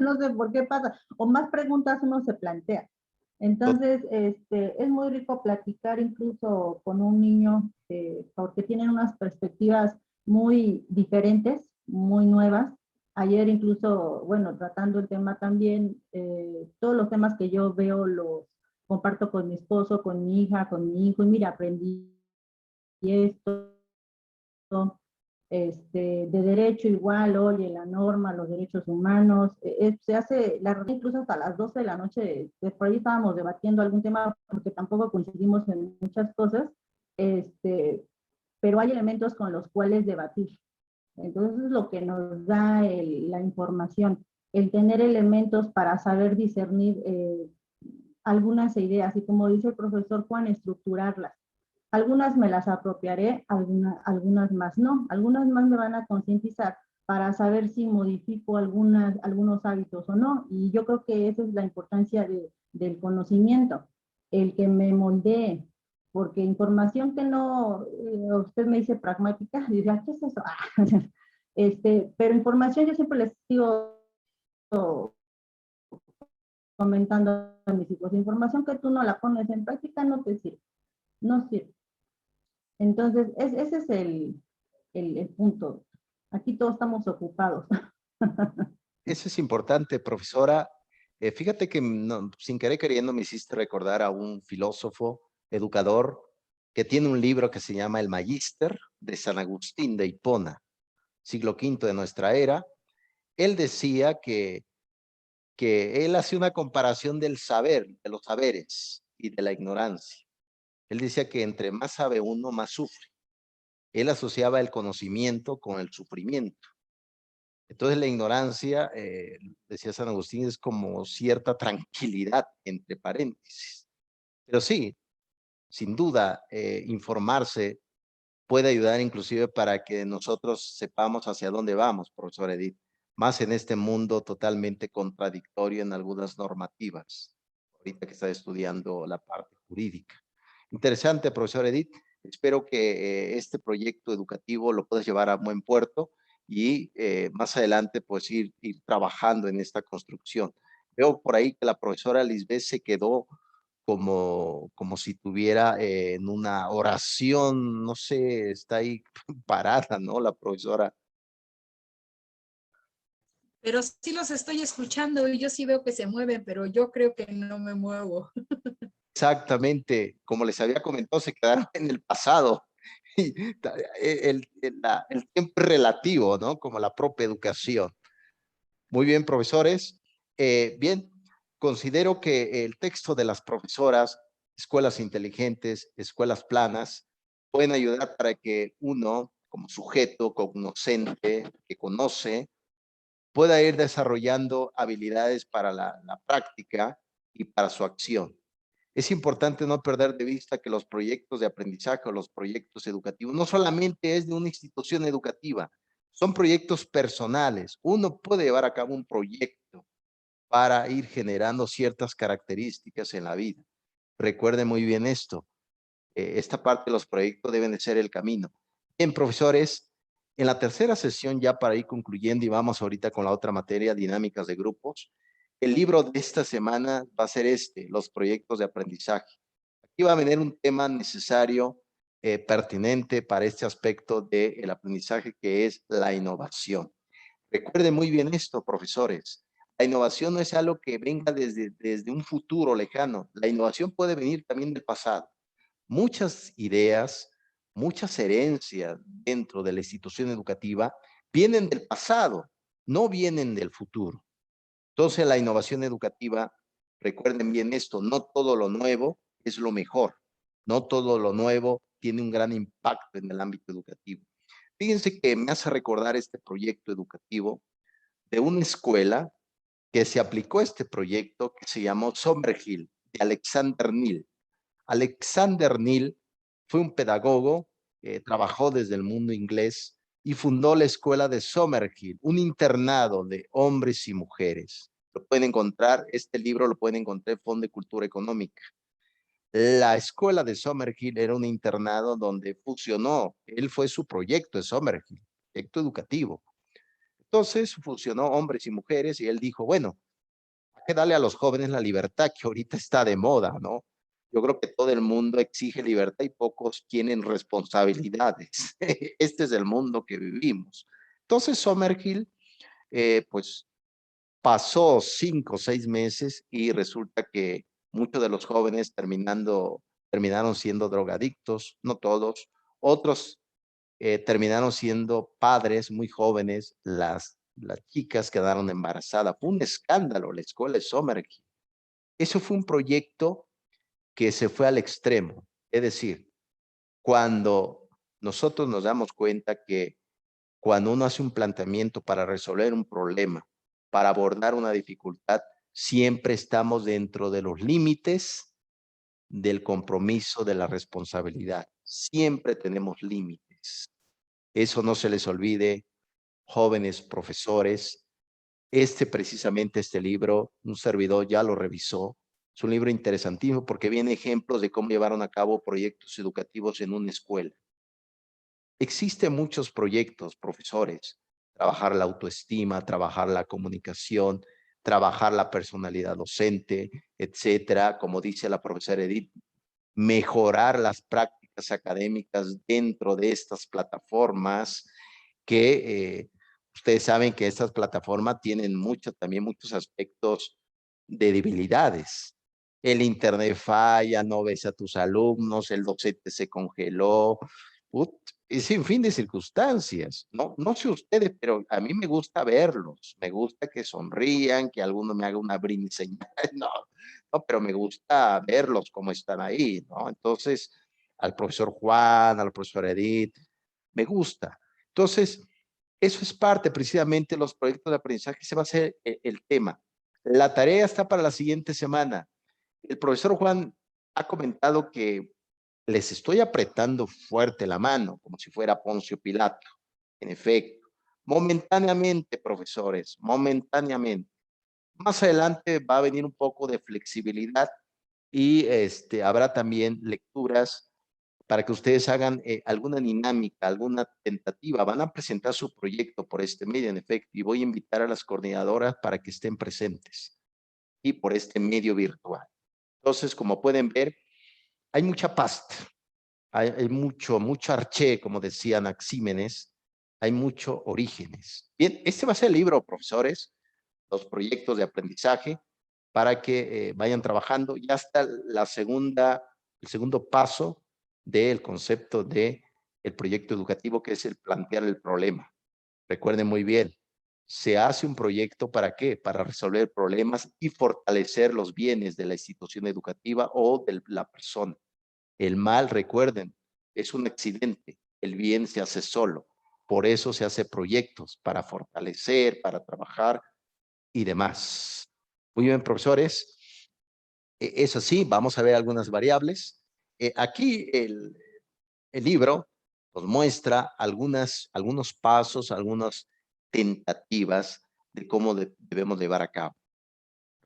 No sé por qué pasa. O más preguntas uno se plantea. Entonces, es muy rico platicar incluso con un niño, porque tienen unas perspectivas muy diferentes, muy nuevas. Ayer incluso, bueno, tratando el tema también, todos los temas que yo veo los comparto con mi esposo, con mi hija, con mi hijo, y mira, aprendí esto, de derecho igual, oye, la norma, los derechos humanos, se hace la reunión incluso hasta las 12 de la noche, por ahí estábamos debatiendo algún tema porque tampoco coincidimos en muchas cosas, pero hay elementos con los cuales debatir. Entonces es lo que nos da la información, el tener elementos para saber discernir algunas ideas y como dice el profesor Juan, estructurarlas. Algunas me las apropiaré, algunas más no. Algunas más me van a concientizar para saber si modifico algunos hábitos o no. Y yo creo que esa es la importancia del conocimiento, el que me moldee. Porque información que no, usted me dice pragmática, diría, ¿qué es eso? Pero información yo siempre les sigo comentando a mis hijos, información que tú no la pones en práctica no te sirve, no sirve. Entonces, ese es el punto. Aquí todos estamos ocupados.
Eso es importante, profesora. Fíjate que sin querer queriendo me hiciste recordar a un filósofo, educador, que tiene un libro que se llama El Magíster de San Agustín de Hipona, siglo V de nuestra era. Él decía que él hace una comparación del saber, de los saberes y de la ignorancia. Él decía que entre más sabe uno, más sufre. Él asociaba el conocimiento con el sufrimiento. Entonces la ignorancia, decía San Agustín, es como cierta tranquilidad, entre paréntesis. Pero sí, sin duda, informarse puede ayudar inclusive para que nosotros sepamos hacia dónde vamos, profesor Edith, más en este mundo totalmente contradictorio en algunas normativas, ahorita que está estudiando la parte jurídica. Interesante, profesor Edith. Espero que este proyecto educativo lo puedas llevar a buen puerto y más adelante pues ir trabajando en esta construcción. Veo por ahí que la profesora Lisbeth se quedó como si tuviera en una oración, no sé, está ahí parada, ¿no? La profesora.
Pero sí los estoy escuchando y yo sí veo que se mueven, pero yo creo que no me muevo.
Exactamente, como les había comentado, se quedaron en el pasado. Y el tiempo es relativo, ¿no? Como la propia educación. Muy bien, profesores. Bien, considero que el texto de las profesoras, escuelas inteligentes, escuelas planas, pueden ayudar para que uno, como sujeto cognoscente, que conoce, pueda ir desarrollando habilidades para la práctica y para su acción. Es importante no perder de vista que los proyectos de aprendizaje o los proyectos educativos no solamente es de una institución educativa, son proyectos personales. Uno puede llevar a cabo un proyecto para ir generando ciertas características en la vida. Recuerde muy bien esto. Esta parte de los proyectos deben de ser el camino. Bien, profesores, en la tercera sesión, ya para ir concluyendo y vamos ahorita con la otra materia, dinámicas de grupos, el libro de esta semana va a ser los proyectos de aprendizaje. Aquí va a venir un tema necesario, pertinente para este aspecto del aprendizaje, que es la innovación. Recuerden muy bien esto, profesores. La innovación no es algo que venga desde un futuro lejano. La innovación puede venir también del pasado. Muchas ideas, muchas herencias dentro de la institución educativa vienen del pasado, no vienen del futuro. Entonces, la innovación educativa, recuerden bien esto, no todo lo nuevo es lo mejor, no todo lo nuevo tiene un gran impacto en el ámbito educativo. Fíjense que me hace recordar este proyecto educativo de una escuela que se aplicó este proyecto que se llamó Summerhill, de Alexander Neal. Alexander Neal fue un pedagogo que trabajó desde el mundo inglés y fundó la escuela de Summerhill, un internado de hombres y mujeres. Lo pueden encontrar, este libro lo pueden encontrar en Fondo de Cultura Económica. La escuela de Summerhill era un internado donde fusionó, él fue su proyecto de Summerhill, proyecto educativo. Entonces fusionó hombres y mujeres y él dijo, bueno, hay que darle a los jóvenes la libertad que ahorita está de moda, ¿no? Yo creo que todo el mundo exige libertad y pocos tienen responsabilidades. Este es el mundo que vivimos. Entonces Summerhill, pues pasó 5 o 6 meses y resulta que muchos de los jóvenes terminaron siendo drogadictos, no todos, otros terminaron siendo padres muy jóvenes, las chicas quedaron embarazadas. Fue un escándalo la escuela de Summerhill. Eso fue un proyecto que se fue al extremo. Es decir, cuando nosotros nos damos cuenta que cuando uno hace un planteamiento para resolver un problema, para abordar una dificultad, siempre estamos dentro de los límites del compromiso, de la responsabilidad. Siempre tenemos límites. Eso no se les olvide, jóvenes profesores. Precisamente este libro, un servidor ya lo revisó. Es un libro interesantísimo porque viene ejemplos de cómo llevaron a cabo proyectos educativos en una escuela. Existen muchos proyectos, profesores, trabajar la autoestima, trabajar la comunicación, trabajar la personalidad docente, etcétera, como dice la profesora Edith, mejorar las prácticas académicas dentro de estas plataformas que ustedes saben que estas plataformas tienen también muchos aspectos de debilidades. El internet falla, no ves a tus alumnos, el docente se congeló, es sin fin de circunstancias. No sé ustedes, pero a mí me gusta verlos, me gusta que sonrían, que alguno me haga una brindis señal, no, pero me gusta verlos cómo están ahí, ¿no? Entonces, al profesor Juan, al profesor Edith, me gusta. Entonces, eso es parte precisamente de los proyectos de aprendizaje, se va a hacer el tema. La tarea está para la siguiente semana. El profesor Juan ha comentado que les estoy apretando fuerte la mano, como si fuera Poncio Pilato. En efecto, momentáneamente, profesores, momentáneamente. Más adelante va a venir un poco de flexibilidad y habrá también lecturas para que ustedes hagan alguna dinámica, alguna tentativa. Van a presentar su proyecto por este medio, en efecto, y voy a invitar a las coordinadoras para que estén presentes y por este medio virtual. Entonces, como pueden ver, hay mucha pasta, hay mucho arché, como decía Anaxímenes, hay mucho orígenes. Bien, este va a ser el libro, profesores, los proyectos de aprendizaje, para que vayan trabajando. Ya está el segundo paso del concepto de el proyecto educativo, que es el plantear el problema. Recuerden muy bien, se hace un proyecto ¿para qué? Para resolver problemas y fortalecer los bienes de la institución educativa o de la persona. El mal, recuerden, es un accidente. El bien se hace solo. Por eso se hace proyectos para fortalecer, para trabajar y demás. Muy bien, profesores. Es así, vamos a ver algunas variables. Aquí el libro nos muestra algunos pasos, algunas tentativas de cómo debemos llevar a cabo.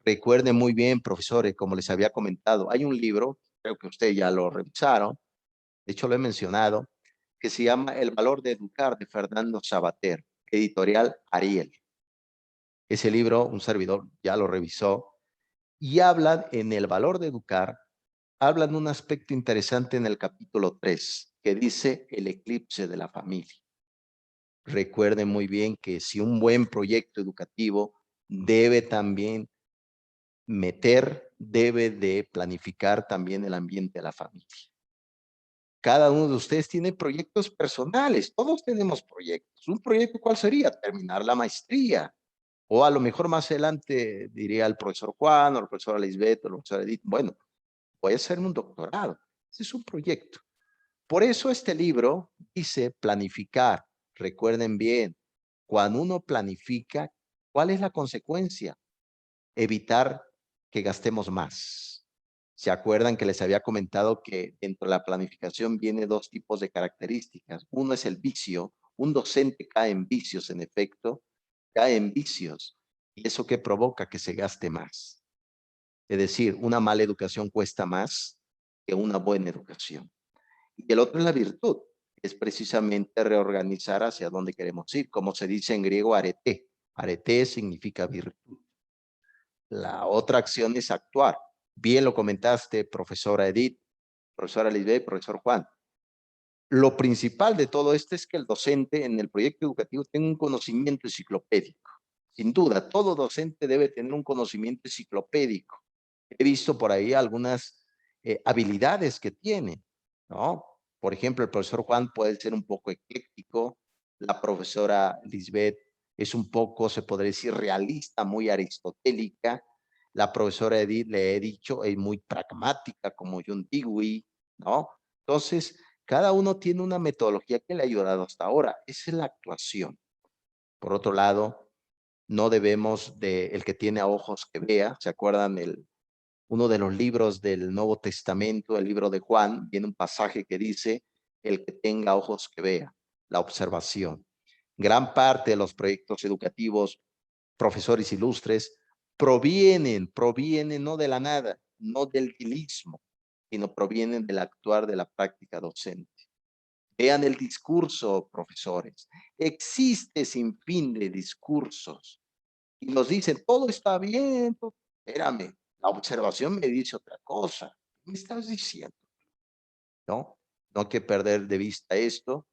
Recuerden muy bien, profesores, como les había comentado, hay un libro, creo que ustedes ya lo revisaron, de hecho lo he mencionado, que se llama El valor de educar, de Fernando Sabater, editorial Ariel. Ese libro, un servidor ya lo revisó, y hablan en el valor de educar, hablan un aspecto interesante en el capítulo 3, que dice el eclipse de la familia. Recuerden muy bien que si un buen proyecto educativo debe también debe de planificar también el ambiente de la familia. Cada uno de ustedes tiene proyectos personales, todos tenemos proyectos. ¿Un proyecto cuál sería? Terminar la maestría. O a lo mejor más adelante diría el profesor Juan o el profesor Lisbeth o el profesor Edith, bueno, voy a hacer un doctorado. Ese es un proyecto. Por eso este libro dice planificar. Recuerden bien, cuando uno planifica, ¿cuál es la consecuencia? evitar que gastemos más. ¿Se acuerdan que les había comentado que dentro de la planificación viene dos tipos de características? Uno es el vicio. Un docente cae en vicios, en efecto, cae en vicios. ¿Y eso qué provoca? Que se gaste más. Es decir, una mala educación cuesta más que una buena educación. Y el otro es la virtud. Es precisamente reorganizar hacia dónde queremos ir. Como se dice en griego, arete. Arete significa virtud. La otra acción es actuar. Bien lo comentaste, profesora Edith, profesora Lisbeth, profesor Juan. Lo principal de todo esto es que el docente en el proyecto educativo tenga un conocimiento enciclopédico. Sin duda, todo docente debe tener un conocimiento enciclopédico. He visto por ahí algunas habilidades que tiene, ¿no? Por ejemplo, el profesor Juan puede ser un poco ecléctico, la profesora Lisbeth es un poco, se podría decir, realista, muy aristotélica. La profesora Edith, le he dicho, es muy pragmática, como John Dewey, ¿no? Entonces, cada uno tiene una metodología que le ha ayudado hasta ahora. Esa es la actuación. Por otro lado, no debemos de, el que tiene ojos que vea, ¿se acuerdan? Uno de los libros del Nuevo Testamento, el libro de Juan, viene un pasaje que dice, el que tenga ojos que vea, la observación. Gran parte de los proyectos educativos, profesores ilustres, provienen no de la nada, no del nihilismo, sino provienen del actuar de la práctica docente. Vean el discurso, profesores. Existe sin fin de discursos. Y nos dicen, todo está bien. Espérame, la observación me dice otra cosa. ¿Qué me estás diciendo? ¿No? No hay que perder de vista esto.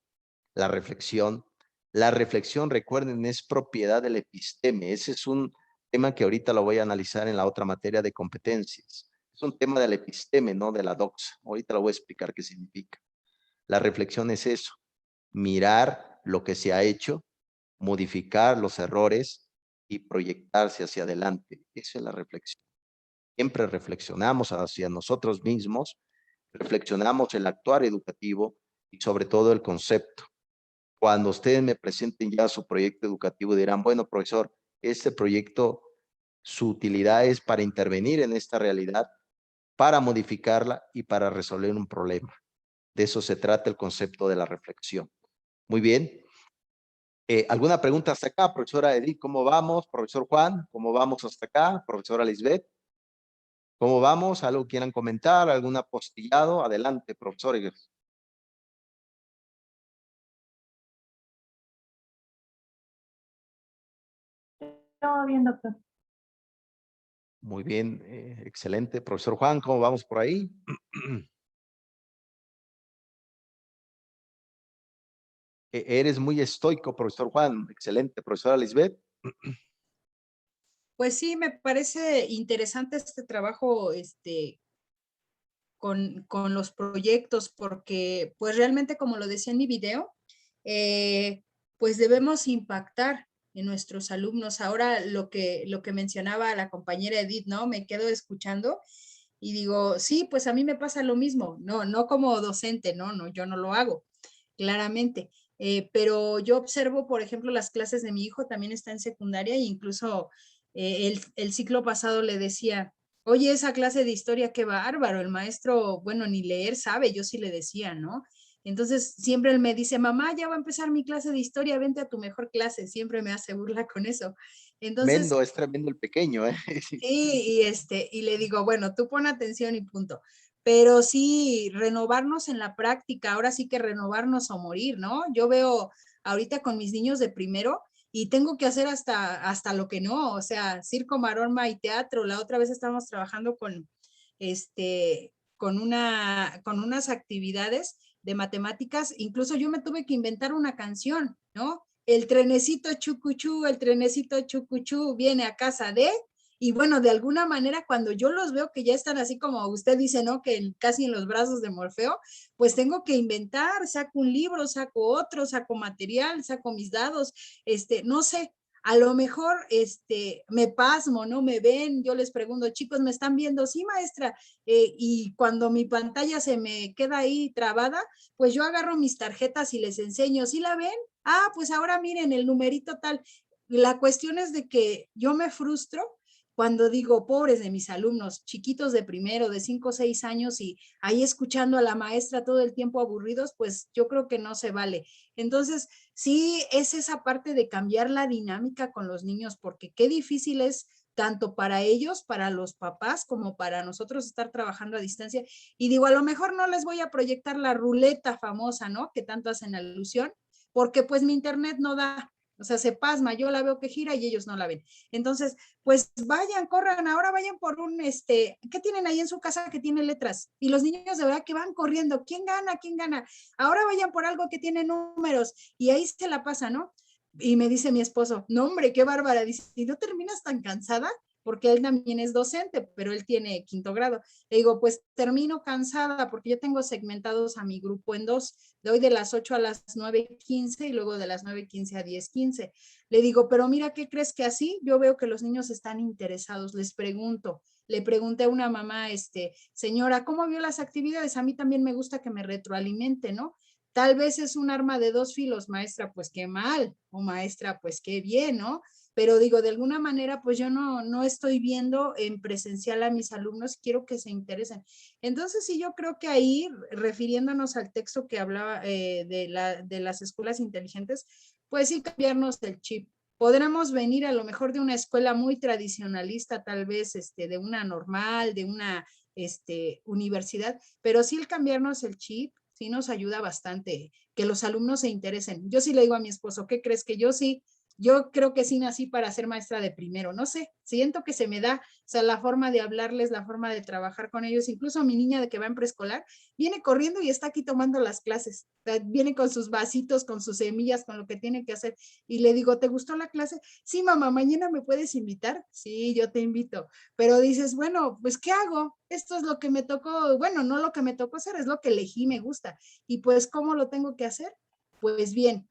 La reflexión. La reflexión, recuerden, es propiedad del episteme. Ese es un tema que ahorita lo voy a analizar en la otra materia de competencias. Es un tema del episteme, no de la doxa. Ahorita lo voy a explicar qué significa. La reflexión es eso. Mirar lo que se ha hecho, modificar los errores y proyectarse hacia adelante. Esa es la reflexión. Siempre reflexionamos hacia nosotros mismos, reflexionamos el actuar educativo y sobre todo el concepto. Cuando ustedes me presenten ya su proyecto educativo dirán, bueno, profesor, este proyecto, su utilidad es para intervenir en esta realidad, para modificarla y para resolver un problema. De eso se trata el concepto de la reflexión. Muy bien. ¿Alguna pregunta hasta acá, profesora Edith? ¿Cómo vamos? Profesor Juan, ¿cómo vamos hasta acá? Profesora Lisbeth, ¿cómo vamos? ¿Algo quieran comentar? ¿Algún apostillado? Adelante, profesores.
Todo bien, doctor.
Muy bien, excelente. Profesor Juan, ¿cómo vamos por ahí? Eres muy estoico, profesor Juan. Excelente, profesora Lisbeth.
Pues sí, me parece interesante este trabajo, con los proyectos, porque pues realmente, como lo decía en mi video, pues debemos impactar en nuestros alumnos. Ahora lo que mencionaba la compañera Edith, ¿no? Me quedo escuchando y digo, sí, pues a mí me pasa lo mismo, no como docente, no, yo no lo hago, claramente. Pero yo observo, por ejemplo, las clases de mi hijo, también está en secundaria e incluso el ciclo pasado le decía, oye, esa clase de historia, qué bárbaro, el maestro, bueno, ni leer sabe, yo sí le decía, ¿no? Entonces, siempre él me dice, mamá, ya va a empezar mi clase de historia, vente a tu mejor clase, siempre me hace burla con eso. Entonces,
Es tremendo el pequeño, ¿eh?
sí, y le digo, bueno, tú pon atención y punto. Pero sí, renovarnos en la práctica, ahora sí que renovarnos o morir, ¿no? Yo veo ahorita con mis niños de primero y tengo que hacer hasta lo que no, o sea, circo, maroma y teatro. La otra vez estábamos trabajando con unas actividades de matemáticas, incluso yo me tuve que inventar una canción, ¿no? El trenecito chucuchú, el trenecito chucuchú viene a casa de, y bueno, de alguna manera cuando yo los veo que ya están así como usted dice, ¿no? Que casi en los brazos de Morfeo, pues tengo que inventar, saco un libro, saco otro, saco material, saco mis dados, no sé, a lo mejor me pasmo, ¿no? Me ven, yo les pregunto, chicos, ¿me están viendo? Sí, maestra. Y cuando mi pantalla se me queda ahí trabada, pues yo agarro mis tarjetas y les enseño, ¿sí la ven? Ah, pues ahora miren el numerito tal. La cuestión es de que yo me frustro cuando digo, pobres de mis alumnos, chiquitos de primero, de 5 o 6 años y ahí escuchando a la maestra todo el tiempo aburridos, pues yo creo que no se vale. Entonces, sí es esa parte de cambiar la dinámica con los niños, porque qué difícil es tanto para ellos, para los papás, como para nosotros estar trabajando a distancia. Y digo, a lo mejor no les voy a proyectar la ruleta famosa, ¿no? Que tanto hacen alusión, porque pues mi internet no da, o sea, se pasma, yo la veo que gira y ellos no la ven. Entonces, pues vayan, corran, ahora vayan por un, ¿qué tienen ahí en su casa que tiene letras? Y los niños de verdad que van corriendo, ¿quién gana? ¿Quién gana? Ahora vayan por algo que tiene números y ahí se la pasa, ¿no? Y me dice mi esposo, no hombre, qué bárbara, dice, ¿y no terminas tan cansada? Porque él también es docente, pero él tiene 5º grado. Le digo, pues termino cansada porque yo tengo segmentados a mi grupo en 2. Doy de las 8 a las 9:15 y luego de las 9:15 a 10:15. Le digo, pero mira, ¿qué crees que así? Yo veo que los niños están interesados. Les pregunto, le pregunté a una mamá, señora, ¿cómo vio las actividades? A mí también me gusta que me retroalimente, ¿no? Tal vez es un arma de 2 filos, maestra, pues qué mal, o maestra, pues qué bien, ¿no? Pero digo, de alguna manera, pues yo no estoy viendo en presencial a mis alumnos, quiero que se interesen. Entonces, sí, yo creo que ahí, refiriéndonos al texto que hablaba de las escuelas inteligentes, pues sí, cambiarnos el chip. Podremos venir a lo mejor de una escuela muy tradicionalista, tal vez de una normal, de una universidad, pero sí el cambiarnos el chip, sí nos ayuda bastante, que los alumnos se interesen. Yo sí le digo a mi esposo, ¿qué crees? Que yo creo que sí nací para ser maestra de primero, no sé, siento que se me da, o sea, la forma de hablarles, la forma de trabajar con ellos, incluso mi niña de que va en preescolar, viene corriendo y está aquí tomando las clases, o sea, viene con sus vasitos, con sus semillas, con lo que tiene que hacer, y le digo, ¿te gustó la clase? Sí, mamá, ¿mañana me puedes invitar? Sí, yo te invito, pero dices, bueno, pues, ¿qué hago? Esto es lo que me tocó, bueno, no lo que me tocó hacer, es lo que elegí, me gusta, y pues, ¿cómo lo tengo que hacer? Pues bien,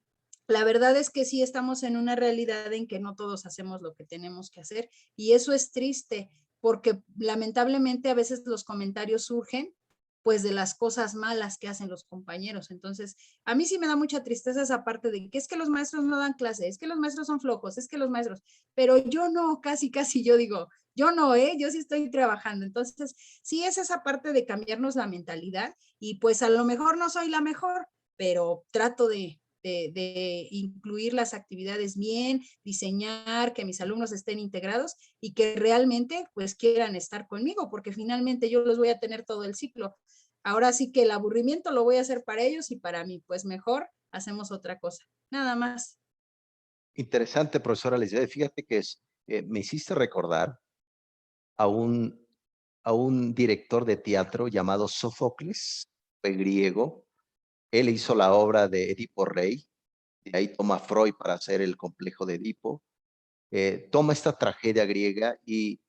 la verdad es que sí estamos en una realidad en que no todos hacemos lo que tenemos que hacer y eso es triste porque lamentablemente a veces los comentarios surgen pues de las cosas malas que hacen los compañeros. Entonces, a mí sí me da mucha tristeza esa parte de que es que los maestros no dan clase, es que los maestros son flojos, es que los maestros, pero yo no, casi yo digo, yo no, yo sí estoy trabajando. Entonces, sí es esa parte de cambiarnos la mentalidad y pues a lo mejor no soy la mejor, pero trato de incluir las actividades bien, diseñar, que mis alumnos estén integrados y que realmente pues quieran estar conmigo, porque finalmente yo los voy a tener todo el ciclo. Ahora sí que el aburrimiento lo voy a hacer para ellos y para mí, pues mejor hacemos otra cosa. Nada más.
Interesante, profesora Lisbeth. Fíjate que me hiciste recordar a a un director de teatro llamado Sófocles, fue griego. Él hizo la obra de Edipo Rey, de ahí toma Freud para hacer el complejo de Edipo. Toma esta tragedia griega y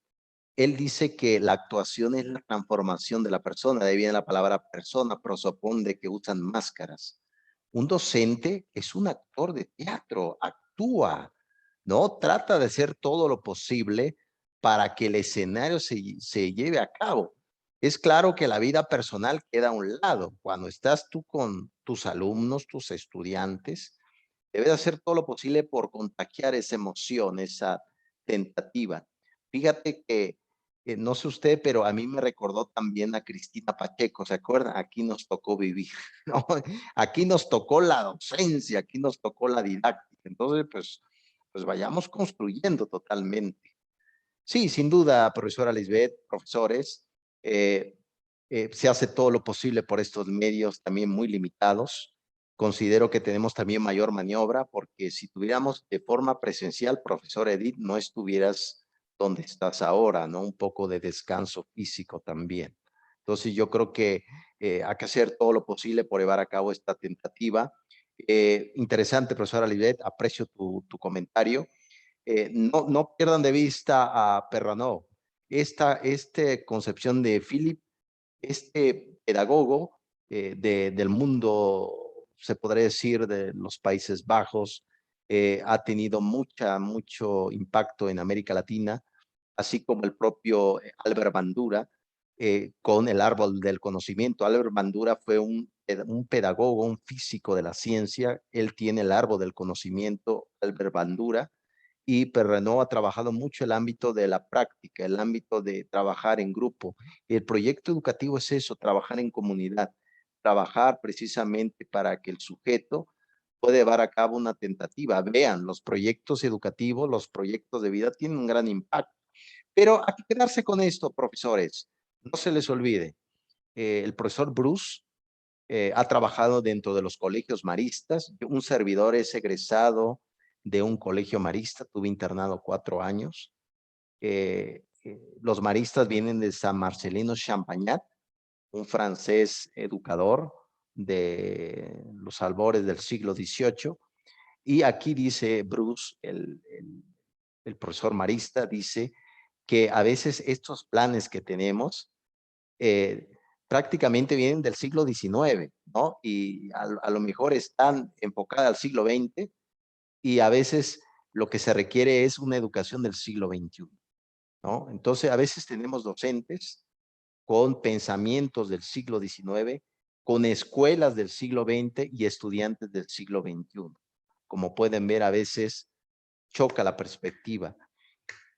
él dice que la actuación es la transformación de la persona. De ahí viene la palabra persona, prosopón, de que usan máscaras. Un docente es un actor de teatro, actúa, ¿no? Trata de hacer todo lo posible para que el escenario se lleve a cabo. Es claro que la vida personal queda a un lado. Cuando estás tú con tus alumnos, tus estudiantes, debes hacer todo lo posible por contagiar esa emoción, esa tentativa. Fíjate que, no sé usted, pero a mí me recordó también a Cristina Pacheco, ¿se acuerdan? Aquí nos tocó vivir, ¿no? Aquí nos tocó la docencia, aquí nos tocó la didáctica. Entonces, pues vayamos construyendo totalmente. Sí, sin duda, profesora Lisbeth, profesores, se hace todo lo posible por estos medios también muy limitados. Considero que tenemos también mayor maniobra porque si tuviéramos de forma presencial, profesor Edith, no estuvieras donde estás ahora, ¿no? Un poco de descanso físico también. Entonces yo creo que hay que hacer todo lo posible por llevar a cabo esta tentativa. Interesante, profesora Lisbeth, aprecio tu comentario. No pierdan de vista a Perranó. Esta concepción de Philip, este pedagogo del mundo, se podría decir, de los Países Bajos, ha tenido mucho impacto en América Latina, así como el propio Albert Bandura, con el árbol del conocimiento. Albert Bandura fue un pedagogo, un físico de la ciencia. Él tiene el árbol del conocimiento, Albert Bandura, y Perrenó ha trabajado mucho el ámbito de la práctica, el ámbito de trabajar en grupo. El proyecto educativo es eso, trabajar en comunidad, trabajar precisamente para que el sujeto pueda llevar a cabo una tentativa. Vean, los proyectos educativos, los proyectos de vida tienen un gran impacto. Pero hay que quedarse con esto, profesores. No se les olvide, el profesor Bruce ha trabajado dentro de los colegios maristas. Un servidor es egresado de un colegio marista, tuve internado 4 años. Los maristas vienen de San Marcelino Champagnat, un francés educador de los albores del siglo XVIII. Y aquí dice Bruce, el profesor marista, dice que a veces estos planes que tenemos prácticamente vienen del siglo XIX, ¿no? Y a lo mejor están enfocadas al siglo XX y a veces lo que se requiere es una educación del siglo XXI, ¿no? Entonces, a veces tenemos docentes con pensamientos del siglo XIX, con escuelas del siglo XX y estudiantes del siglo XXI. Como pueden ver, a veces choca la perspectiva.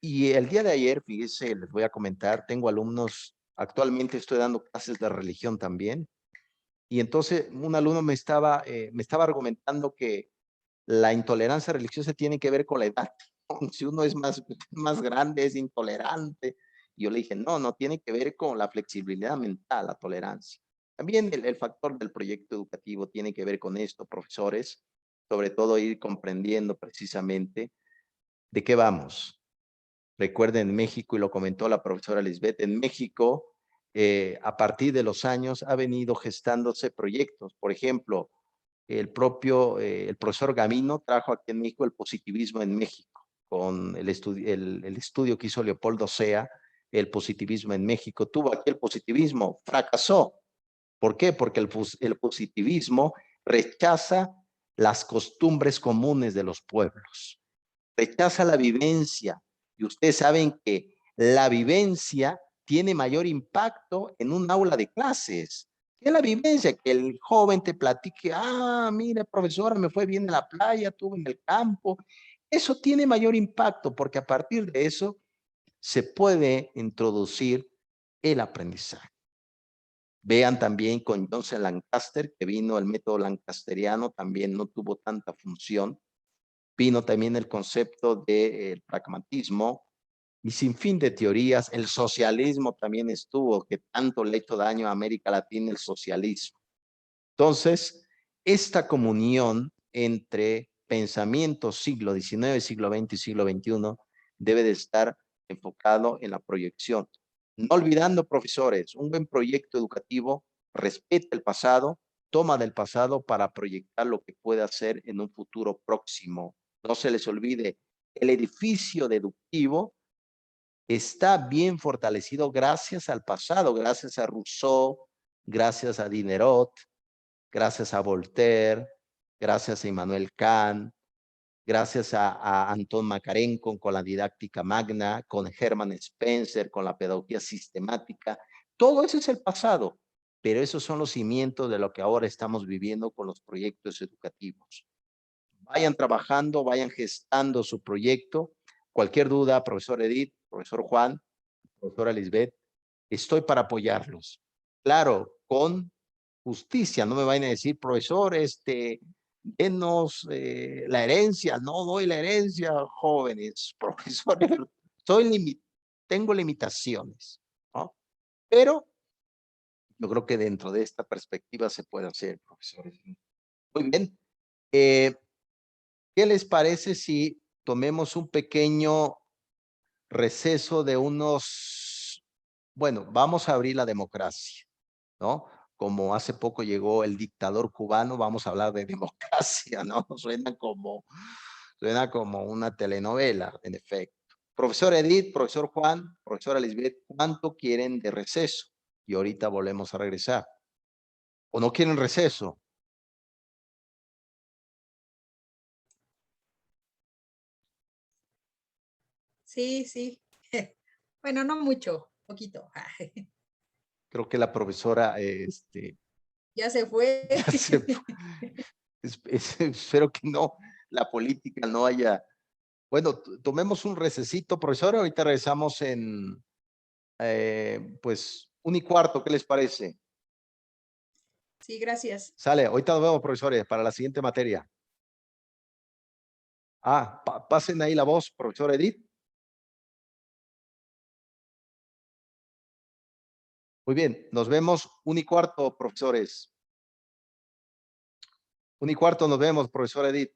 Y el día de ayer, fíjense, les voy a comentar, tengo alumnos, actualmente estoy dando clases de religión también, y entonces un alumno me estaba argumentando que la intolerancia religiosa tiene que ver con la edad. Si uno es más grande, es intolerante. Y yo le dije, no, no tiene que ver con la flexibilidad mental, la tolerancia. También el factor del proyecto educativo tiene que ver con esto, profesores, sobre todo ir comprendiendo precisamente de qué vamos. Recuerden, en México, y lo comentó la profesora Lisbeth, en México, a partir de los años, ha venido gestándose proyectos. Por ejemplo, el profesor Gamino trajo aquí en México el positivismo en México, con el estudio que hizo Leopoldo Sea, el positivismo en México. Tuvo aquí el positivismo, fracasó. ¿Por qué? Porque el positivismo rechaza las costumbres comunes de los pueblos, rechaza la vivencia. Y ustedes saben que la vivencia tiene mayor impacto en un aula de clases. ¿Qué es la vivencia? Que el joven te platique, mira, profesora, me fue bien en la playa, estuve en el campo. Eso tiene mayor impacto porque a partir de eso se puede introducir el aprendizaje. Vean también con Johnson Lancaster, que vino el método lancasteriano, también no tuvo tanta función. Vino también el concepto del pragmatismo y sin fin de teorías. El socialismo también estuvo, que tanto le hizo daño a América Latina el socialismo. Entonces, esta comunión entre pensamiento siglo XIX, siglo XX y siglo XXI debe de estar enfocado en la proyección. No olvidando, profesores, un buen proyecto educativo respeta el pasado, toma del pasado para proyectar lo que puede hacer en un futuro próximo. No se les olvide, el edificio deductivo está bien fortalecido gracias al pasado, gracias a Rousseau, gracias a Diderot, gracias a Voltaire, gracias a Immanuel Kant, gracias a Antón Makarenko con la didáctica magna, con Hermann Spencer, con la pedagogía sistemática. Todo eso es el pasado, pero esos son los cimientos de lo que ahora estamos viviendo con los proyectos educativos. Vayan trabajando, vayan gestando su proyecto. Cualquier duda, profesor Edith, profesor Juan, profesora Lisbeth, estoy para apoyarlos. Claro, con justicia, no me vayan a decir, profesor, denos la herencia. No doy la herencia, jóvenes, profesor, tengo limitaciones, ¿no? Pero yo creo que dentro de esta perspectiva se puede hacer, profesores. Muy bien. ¿Qué les parece si tomemos un pequeño receso de bueno, vamos a abrir la democracia, ¿no? Como hace poco llegó el dictador cubano, vamos a hablar de democracia, ¿no? Suena como una telenovela, en efecto. Profesor Edith, profesor Juan, profesora Lisbeth, ¿cuánto quieren de receso? Y ahorita volvemos a regresar. ¿O no quieren receso?
Sí, sí. Bueno, no mucho, poquito.
Creo que la profesora,
Ya se fue.
ya se fue. Espero que no, la política no haya Bueno, tomemos un recesito, profesor. Ahorita regresamos en, pues, 1:15. ¿Qué les parece?
Sí, gracias.
Sale, ahorita nos vemos, profesores, para la siguiente materia. Pasen ahí la voz, profesor Edith. Muy bien, nos vemos 1:15, profesores. 1:15 nos vemos, profesor Edith.